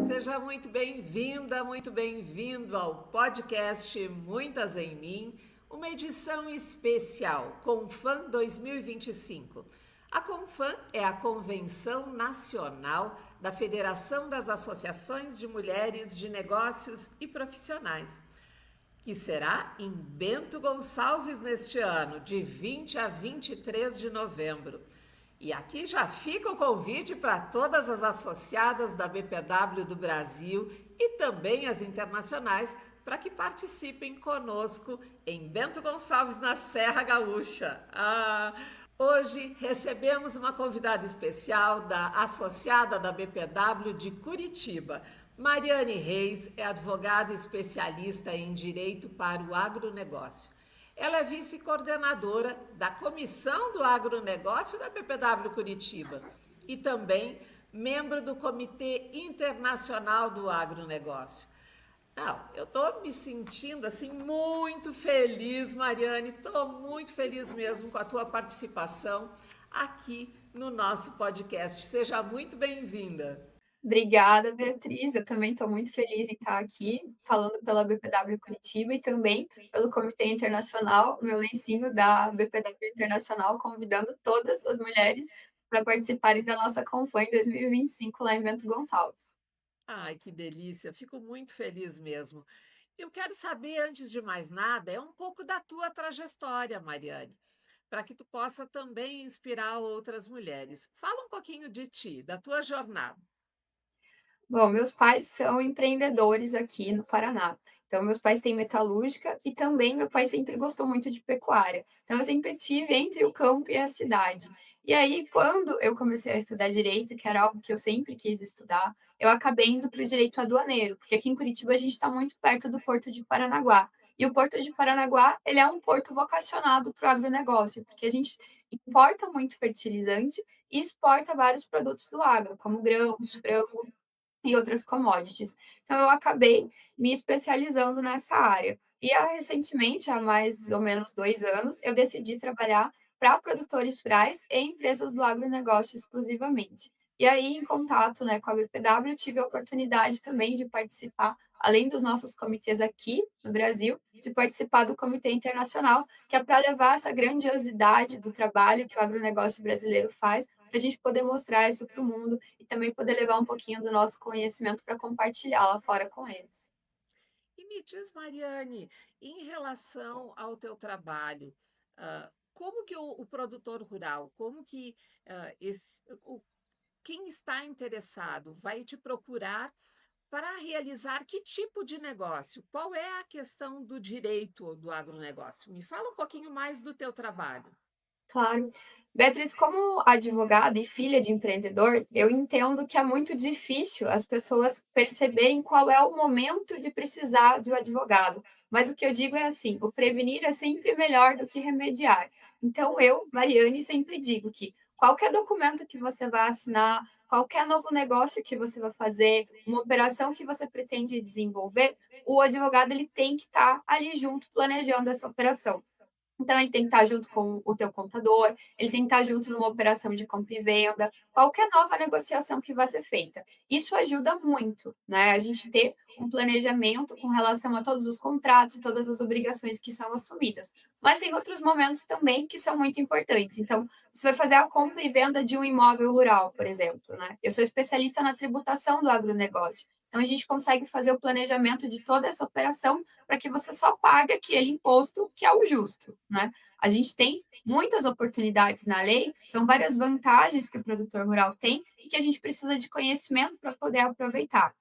Seja muito bem-vinda, muito bem-vindo ao podcast Muitas em Mim, uma edição especial Confam 2025. A Confam é a Convenção Nacional da Federação das Associações de Mulheres de Negócios e Profissionais, que será em Bento Gonçalves neste ano, de 20 a 23 de novembro. E aqui já fica o convite para todas as associadas da BPW do Brasil e também as internacionais para que participem conosco em Bento Gonçalves, na Serra Gaúcha. Hoje recebemos uma convidada especial da associada da BPW de Curitiba. Mariane Reis é advogada especialista em Direito para o Agronegócio. Ela é vice-coordenadora da Comissão do Agronegócio da BPW Curitiba e também membro do Comitê Internacional do Agronegócio. Não, eu estou me sentindo assim muito feliz, Mariane, estou muito feliz mesmo com a tua participação aqui no nosso podcast. Seja muito bem-vinda. Obrigada, Beatriz. Eu também estou muito feliz em estar aqui falando pela BPW Curitiba e também pelo Comitê Internacional, meu lencinho da BPW Internacional, convidando todas as mulheres para participarem da nossa Confam em 2025 lá em Bento Gonçalves. Ai, que delícia, fico muito feliz mesmo. Eu quero saber, antes de mais nada, é um pouco da tua trajetória, Mariane, para que tu possa também inspirar outras mulheres. Fala um pouquinho de ti, da tua jornada. Bom, meus pais são empreendedores aqui no Paraná. Então, meus pais têm metalúrgica e também meu pai sempre gostou muito de pecuária. Então, eu sempre tive entre o campo e a cidade. E aí, quando eu comecei a estudar direito, que era algo que eu sempre quis estudar, eu acabei indo para o direito aduaneiro, porque aqui em Curitiba a gente está muito perto do Porto de Paranaguá. E o Porto de Paranaguá, ele é um porto vocacionado para o agronegócio, porque a gente importa muito fertilizante e exporta vários produtos do agro, como grãos, frango e outras commodities. Então eu acabei me especializando nessa área. E recentemente, há mais ou menos 2 anos, eu decidi trabalhar para produtores rurais e empresas do agronegócio exclusivamente. E aí, em contato, né, com a BPW, tive a oportunidade também de participar, além dos nossos comitês aqui no Brasil, de participar do Comitê Internacional, que é para levar essa grandiosidade do trabalho que o agronegócio brasileiro faz, para a gente poder mostrar isso para o mundo e também poder levar um pouquinho do nosso conhecimento para compartilhar lá fora com eles. E me diz, Mariane, em relação ao teu trabalho, como que o produtor rural, como que quem está interessado vai te procurar para realizar que tipo de negócio? Qual é a questão do direito do agronegócio? Me fala um pouquinho mais do teu trabalho. Claro. Beatriz, como advogada e filha de empreendedor, eu entendo que é muito difícil as pessoas perceberem qual é o momento de precisar de um advogado. Mas o que eu digo é assim: o prevenir é sempre melhor do que remediar. Então, eu, Mariane, sempre digo que qualquer documento que você vai assinar, qualquer novo negócio que você vai fazer, uma operação que você pretende desenvolver, o advogado ele tem que estar ali junto planejando essa operação. Então, ele tem que estar junto com o teu contador, ele tem que estar junto numa operação de compra e venda, qualquer nova negociação que vai ser feita. Isso ajuda muito, né? A gente ter um planejamento com relação a todos os contratos e todas as obrigações que são assumidas. Mas tem outros momentos também que são muito importantes. Então, você vai fazer a compra e venda de um imóvel rural, por exemplo, né? Eu sou especialista na tributação do agronegócio. Então, a gente consegue fazer o planejamento de toda essa operação para que você só pague aquele imposto que é o justo, né? A gente tem muitas oportunidades na lei, são várias vantagens que o produtor rural tem e que a gente precisa de conhecimento para poder aproveitar.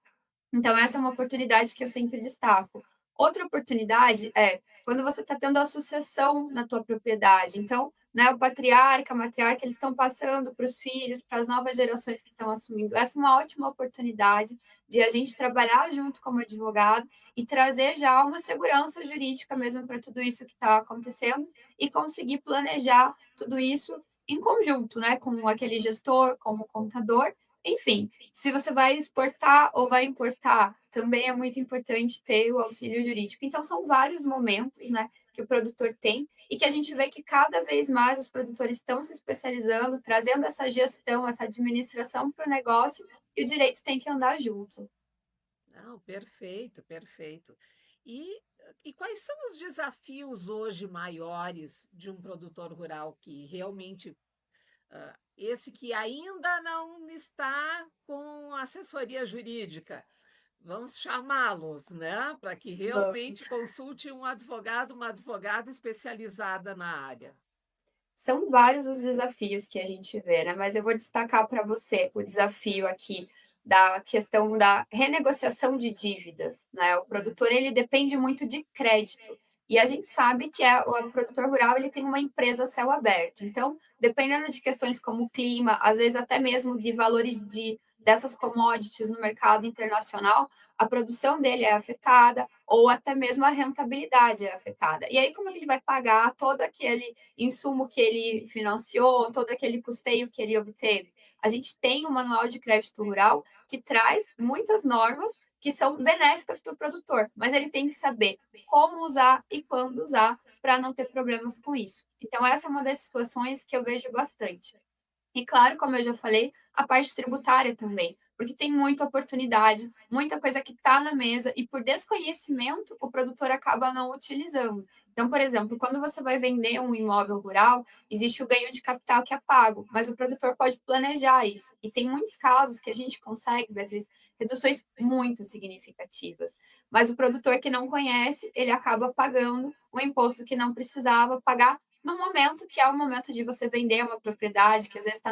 Então, essa é uma oportunidade que eu sempre destaco. Outra oportunidade é quando você está tendo a sucessão na tua propriedade. Então, né, o patriarca, a matriarca, eles estão passando para os filhos, para as novas gerações que estão assumindo. Essa é uma ótima oportunidade de a gente trabalhar junto como advogado e trazer já uma segurança jurídica mesmo para tudo isso que está acontecendo e conseguir planejar tudo isso em conjunto, né, com aquele gestor, como contador, enfim, se você vai exportar ou vai importar, também é muito importante ter o auxílio jurídico. Então, são vários momentos, né, que o produtor tem e que a gente vê que cada vez mais os produtores estão se especializando, trazendo essa gestão, essa administração para o negócio e o direito tem que andar junto. Não, perfeito, perfeito. E, e quais são os desafios hoje maiores de um produtor rural que realmente, esse que ainda não está com assessoria jurídica, vamos chamá-los, né, para que realmente Vamos. consulte um advogado, uma advogada especializada na área. São vários os desafios que a gente vê, né, mas eu vou destacar para você o desafio aqui da questão da renegociação de dívidas, né. O Hum, produtor, ele depende muito de crédito, e a gente sabe que o produtor rural, ele tem uma empresa a céu aberto, então, dependendo de questões como clima, às vezes até mesmo de valores dessas commodities no mercado internacional, a produção dele é afetada ou até mesmo a rentabilidade é afetada. E aí como é que ele vai pagar todo aquele insumo que ele financiou, todo aquele custeio que ele obteve. A gente tem um manual de crédito rural que traz muitas normas que são benéficas para o produtor, mas ele tem que saber como usar e quando usar para não ter problemas com isso. Então, essa é uma das situações que eu vejo bastante. E claro, como eu já falei, a parte tributária também, porque tem muita oportunidade, muita coisa que está na mesa e por desconhecimento o produtor acaba não utilizando. Então, por exemplo, quando você vai vender um imóvel rural, existe o ganho de capital que é pago, mas o produtor pode planejar isso. E tem muitos casos que a gente consegue, Beatriz, reduções muito significativas. Mas o produtor que não conhece, ele acaba pagando o imposto que não precisava pagar no momento que é o momento de você vender uma propriedade, que às vezes está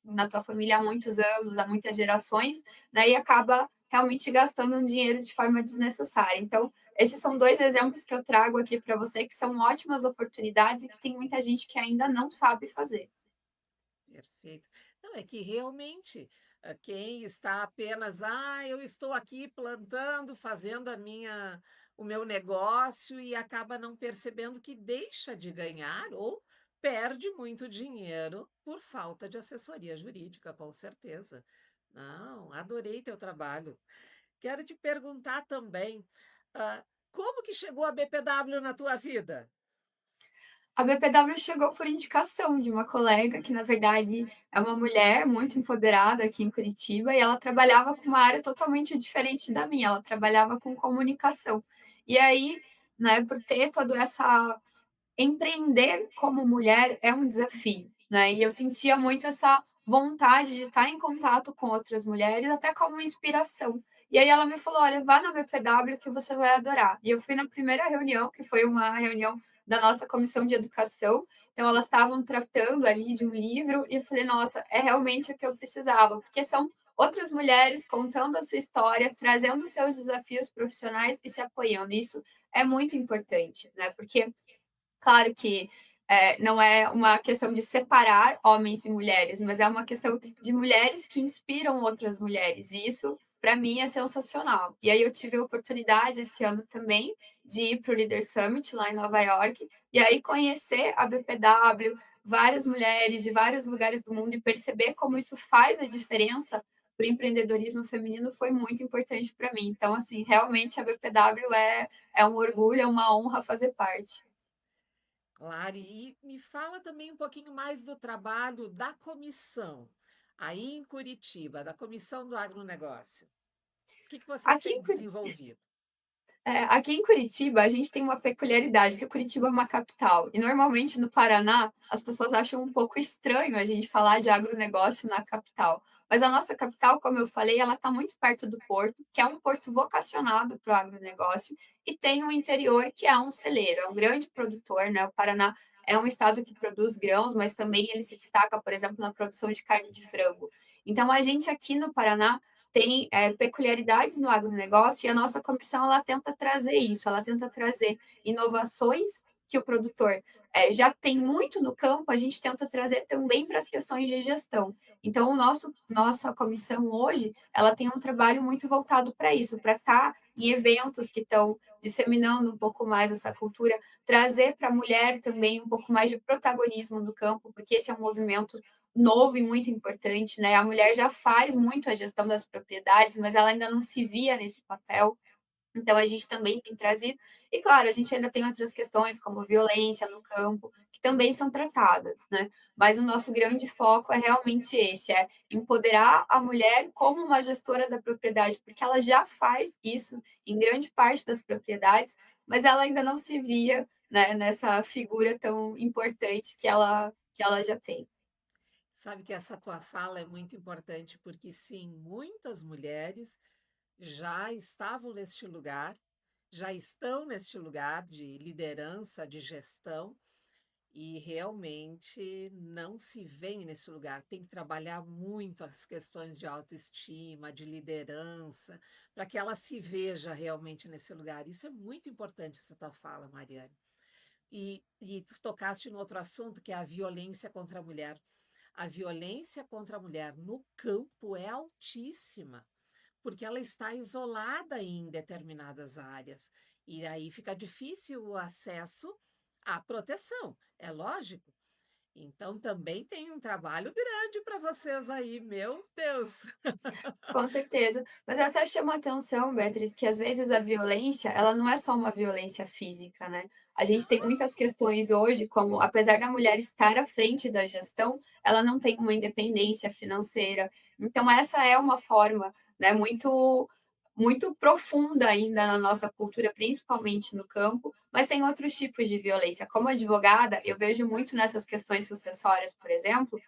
na tua família há muitos anos, há muitas gerações, né, e acaba realmente gastando um dinheiro de forma desnecessária. Então, esses são 2 exemplos que eu trago aqui para você, que são ótimas oportunidades e que tem muita gente que ainda não sabe fazer. perfeito. Não, é que realmente, quem está apenas: "Ah, eu estou aqui plantando, fazendo o meu negócio", e acaba não percebendo que deixa de ganhar ou perde muito dinheiro por falta de assessoria jurídica, com certeza. Não, adorei teu trabalho. Quero te perguntar também, como que chegou a BPW na tua vida? A BPW chegou por indicação de uma colega que, na verdade, é uma mulher muito empoderada aqui em Curitiba e ela trabalhava com uma área totalmente diferente da minha, ela trabalhava com comunicação. E aí, né, por ter toda essa empreender como mulher é um desafio, né, e eu sentia muito essa vontade de estar em contato com outras mulheres, até como inspiração. E aí ela me falou: "Olha, vá na BPW que você vai adorar". E eu fui na primeira reunião, que foi uma reunião da nossa comissão de educação, então elas estavam tratando ali de um livro e eu falei: "Nossa, é realmente o que eu precisava", porque são outras mulheres contando a sua história, trazendo os seus desafios profissionais e se apoiando. Isso é muito importante, né, porque claro que, não é uma questão de separar homens e mulheres, mas é uma questão de mulheres que inspiram outras mulheres, e isso para mim é sensacional. E aí eu tive a oportunidade esse ano também de ir para o Leader Summit lá em Nova York, e aí conhecer a BPW, várias mulheres de vários lugares do mundo e perceber como isso faz a diferença para o empreendedorismo feminino foi muito importante para mim. Então, assim, realmente a BPW é um orgulho, é uma honra fazer parte. Claro, e me fala também um pouquinho mais do trabalho da comissão, aí em Curitiba, da Comissão do Agronegócio. O que que vocês Aqui têm em Curi desenvolvido? aqui em Curitiba, a gente tem uma peculiaridade, porque Curitiba é uma capital, e normalmente no Paraná, as pessoas acham um pouco estranho a gente falar de agronegócio na capital. Mas a nossa capital, como eu falei, ela está muito perto do porto, que é um porto vocacionado para o agronegócio, e tem um interior que é um celeiro, é um grande produtor, né? O Paraná é um estado que produz grãos, mas também ele se destaca, por exemplo, na produção de carne de frango. Então, a gente aqui no Paraná tem peculiaridades no agronegócio e a nossa comissão ela tenta trazer isso, ela tenta trazer inovações que o produtor já tem muito no campo, a gente tenta trazer também para as questões de gestão. Então, nossa comissão hoje, ela tem um trabalho muito voltado para isso, para estar em eventos que estão disseminando um pouco mais essa cultura, trazer para a mulher também um pouco mais de protagonismo no campo, porque esse é um movimento novo e muito importante, né? A mulher já faz muito a gestão das propriedades, mas ela ainda não se via nesse papel. Então a gente também tem trazido e claro, a gente ainda tem outras questões como violência no campo, que também são tratadas, né. Mas o nosso grande foco é realmente esse, é empoderar a mulher como uma gestora da propriedade, porque ela já faz isso em grande parte das propriedades, mas ela ainda não se via, né, nessa figura tão importante que ela já tem. Sabe que essa tua fala é muito importante, porque sim, muitas mulheres já estavam neste lugar, já estão neste lugar de liderança, de gestão, e realmente não se veem nesse lugar. Tem que trabalhar muito as questões de autoestima, de liderança, para que ela se veja realmente nesse lugar. Isso é muito importante, essa tua fala, Mariane. E tu tocaste no outro assunto, que é a violência contra a mulher. A violência contra a mulher no campo é altíssima, porque ela está isolada em determinadas áreas. E aí fica difícil o acesso à proteção, é lógico. Então também tem um trabalho grande para vocês aí, meu Deus. Com certeza. Mas eu até chamo a atenção, Beatriz, que às vezes a violência, ela não é só uma violência física, né. A gente tem muitas questões hoje, como apesar da mulher estar à frente da gestão, ela não tem uma independência financeira. Então essa é uma forma, né, muito profunda ainda na nossa cultura, principalmente no campo, mas tem outros tipos de violência. Como advogada, eu vejo muito nessas questões sucessórias, por exemplo,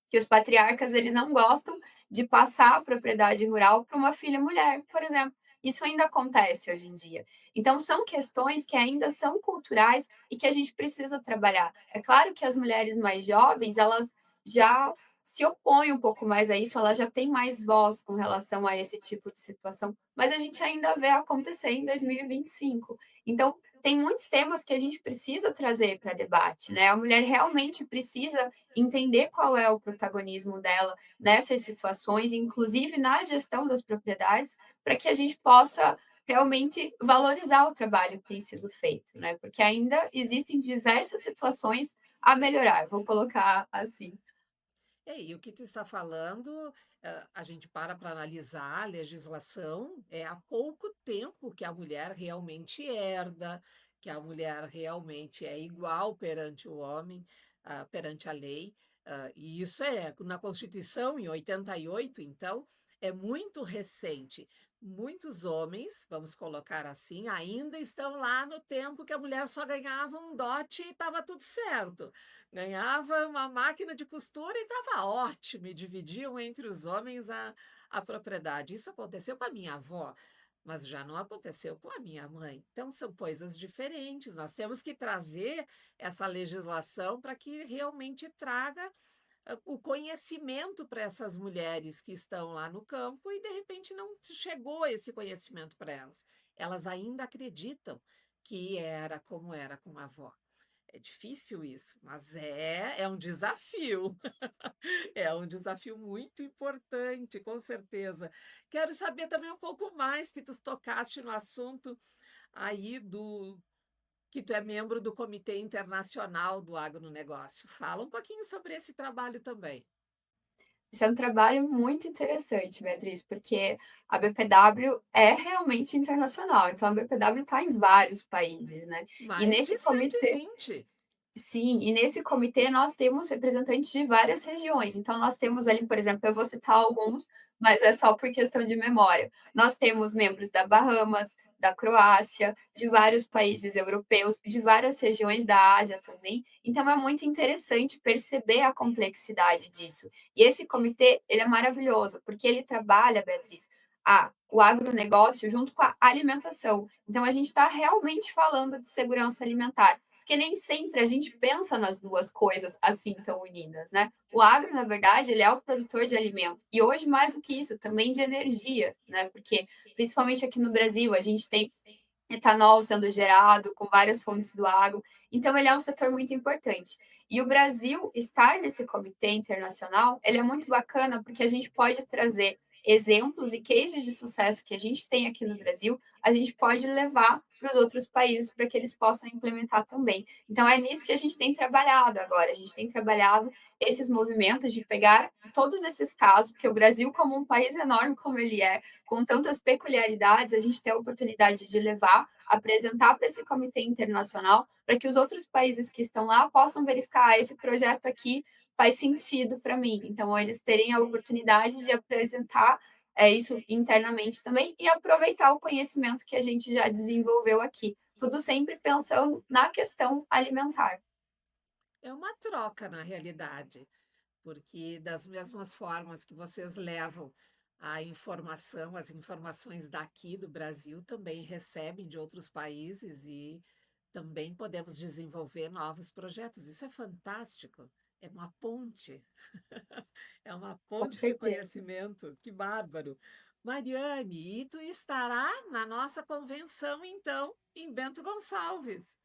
que os patriarcas eles não gostam de passar a propriedade rural para uma filha mulher, por exemplo. Isso ainda acontece hoje em dia. Então são questões que ainda são culturais e que a gente precisa trabalhar. É claro que as mulheres mais jovens, elas já se opõem um pouco mais a isso, elas já têm mais voz com relação a esse tipo de situação, mas a gente ainda vê acontecer em 2025. Então, tem muitos temas que a gente precisa trazer para debate, né? A mulher realmente precisa entender qual é o protagonismo dela nessas situações, inclusive na gestão das propriedades, para que a gente possa realmente valorizar o trabalho que tem sido feito, né? Porque ainda existem diversas situações a melhorar, vou colocar assim. É, e o que tu está falando, a gente para analisar a legislação, é há pouco tempo que a mulher realmente herda, que a mulher realmente é igual perante o homem, perante a lei, e isso é na Constituição, em 88, então, é muito recente. Muitos homens, vamos colocar assim, ainda estão lá no tempo que a mulher só ganhava um dote e estava tudo certo. Ganhava uma máquina de costura e estava ótimo, e dividiam entre os homens a propriedade. Isso aconteceu com a minha avó, mas já não aconteceu com a minha mãe. Então, são coisas diferentes. Nós temos que trazer essa legislação para que realmente traga o conhecimento para essas mulheres que estão lá no campo e, de repente, não chegou esse conhecimento para elas. Elas ainda acreditam que era como era com a avó. É difícil isso, mas é um desafio. É um desafio muito importante, com certeza. Quero saber também um pouco mais, que tu tocaste no assunto aí do que tu é membro do Comitê Internacional do Agronegócio. Fala um pouquinho sobre esse trabalho também. Isso é um trabalho muito interessante, Beatriz, porque a BPW é realmente internacional, então a BPW está em vários países, né. E Mais de nesse cento e comitê vinte. Sim, e nesse comitê nós temos representantes de várias regiões. Então nós temos ali, por exemplo, eu vou citar alguns, mas é só por questão de memória. Nós temos membros da Bahamas, da Croácia, de vários países europeus, de várias regiões da Ásia também. Então é muito interessante perceber a complexidade disso. E esse comitê, ele é maravilhoso, porque ele trabalha, Beatriz, o agronegócio junto com a alimentação. Então a gente está realmente falando de segurança alimentar. Porque nem sempre a gente pensa nas 2 coisas assim tão unidas, né. O agro, na verdade, ele é o produtor de alimento e hoje mais do que isso, também de energia, né, porque principalmente aqui no Brasil a gente tem etanol sendo gerado com várias fontes do agro, então ele é um setor muito importante. E o Brasil estar nesse comitê internacional, ele é muito bacana, porque a gente pode trazer exemplos e cases de sucesso que a gente tem aqui no Brasil, a gente pode levar para os outros países para que eles possam implementar também. Então é nisso que a gente tem trabalhado agora. A gente tem trabalhado esses movimentos de pegar todos esses casos, porque o Brasil, como um país enorme como ele é, com tantas peculiaridades, a gente tem a oportunidade de levar, apresentar para esse comitê internacional, para que os outros países que estão lá possam verificar: "Ah, esse projeto aqui faz sentido para mim". Então, eles terem a oportunidade de apresentar isso internamente também e aproveitar o conhecimento que a gente já desenvolveu aqui. Tudo sempre pensando na questão alimentar. É uma troca, na realidade, porque das mesmas formas que vocês levam a informação, as informações daqui do Brasil também recebem de outros países e também podemos desenvolver novos projetos. Isso é fantástico. É uma ponte, é uma Com ponte de certeza. conhecimento. Que bárbaro. Mariane, e tu estará na nossa convenção, então, em Bento Gonçalves.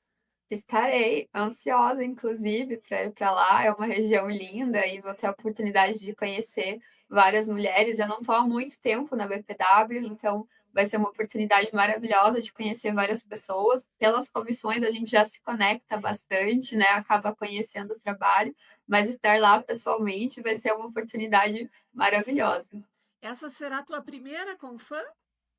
Estarei ansiosa, inclusive, para ir para lá. É uma região linda e vou ter a oportunidade de conhecer várias mulheres. Eu não estou há muito tempo na BPW, então vai ser uma oportunidade maravilhosa de conhecer várias pessoas. Pelas comissões a gente já se conecta bastante, né? Acaba conhecendo o trabalho, mas estar lá pessoalmente vai ser uma oportunidade maravilhosa. Essa será a tua primeira Confam?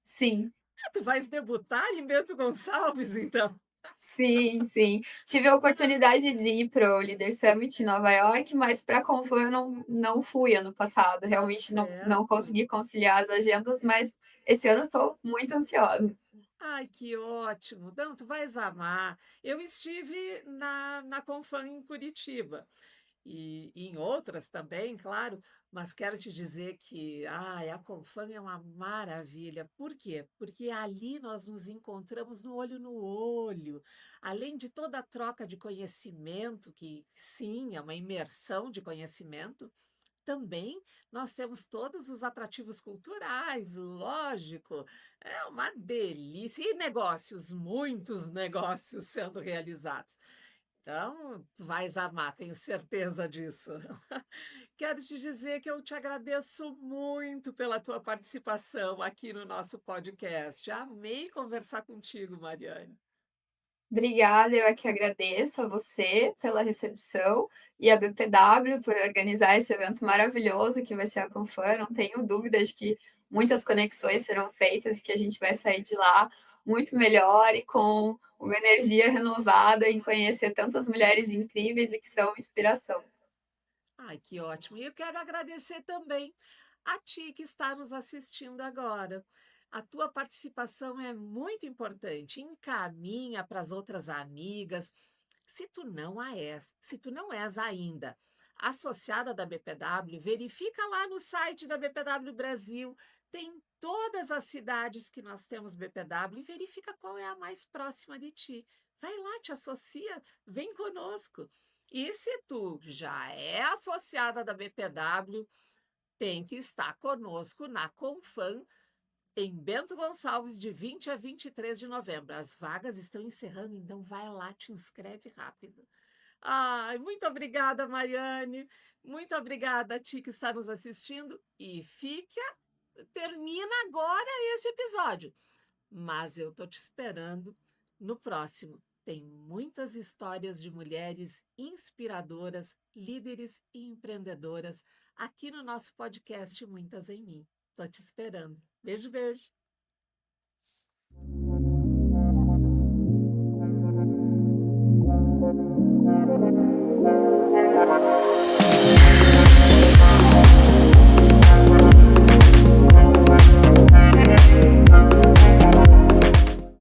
Sim. Ah, tu vais debutar em Bento Gonçalves, então? Sim, sim. Tive a oportunidade de ir para o Leader Summit em Nova York, mas para a Confluent eu não fui ano passado. Tá Realmente não certo. consegui conciliar as agendas, mas esse ano estou muito ansiosa. Ai, que ótimo. Não, tu vais amar. Eu estive na Confam em Curitiba e em outras também, claro, mas quero te dizer que ai, a Confam é uma maravilha. Por quê? Porque ali nós nos encontramos no olho no olho. Além de toda a troca de conhecimento, que sim, é uma imersão de conhecimento, também nós temos todos os atrativos culturais, lógico, é uma delícia. E negócios, muitos negócios sendo realizados. Então, tu vais amar, tenho certeza disso. Quero te dizer que eu te agradeço muito pela tua participação aqui no nosso podcast. Amei conversar contigo, Mariane. Obrigada, eu é que agradeço a você pela recepção e a BPW por organizar esse evento maravilhoso que vai ser a Confan. Não tenho dúvidas que muitas conexões serão feitas, que a gente vai sair de lá muito melhor e com uma energia renovada em conhecer tantas mulheres incríveis e que são inspiração. Ai, que ótimo. E eu quero agradecer também a ti que está nos assistindo agora. A tua participação é muito importante. Encaminha para as outras amigas. Se tu não és ainda associada da BPW, verifica lá no site da BPW Brasil. Tem todas as cidades que nós temos BPW e verifica qual é a mais próxima de ti. Vai lá, te associa, vem conosco. E se tu já é associada da BPW, tem que estar conosco na Confam em Bento Gonçalves de 20 a 23 de novembro. As vagas estão encerrando, então vai lá, te inscreve rápido. Ai, muito obrigada, Mariane. Muito obrigada a ti que está nos assistindo e termina agora esse episódio. Mas eu tô te esperando no próximo. Tem muitas histórias de mulheres inspiradoras, líderes e empreendedoras aqui no nosso podcast Muitas em Mim. Tô te esperando. Beijo, beijo.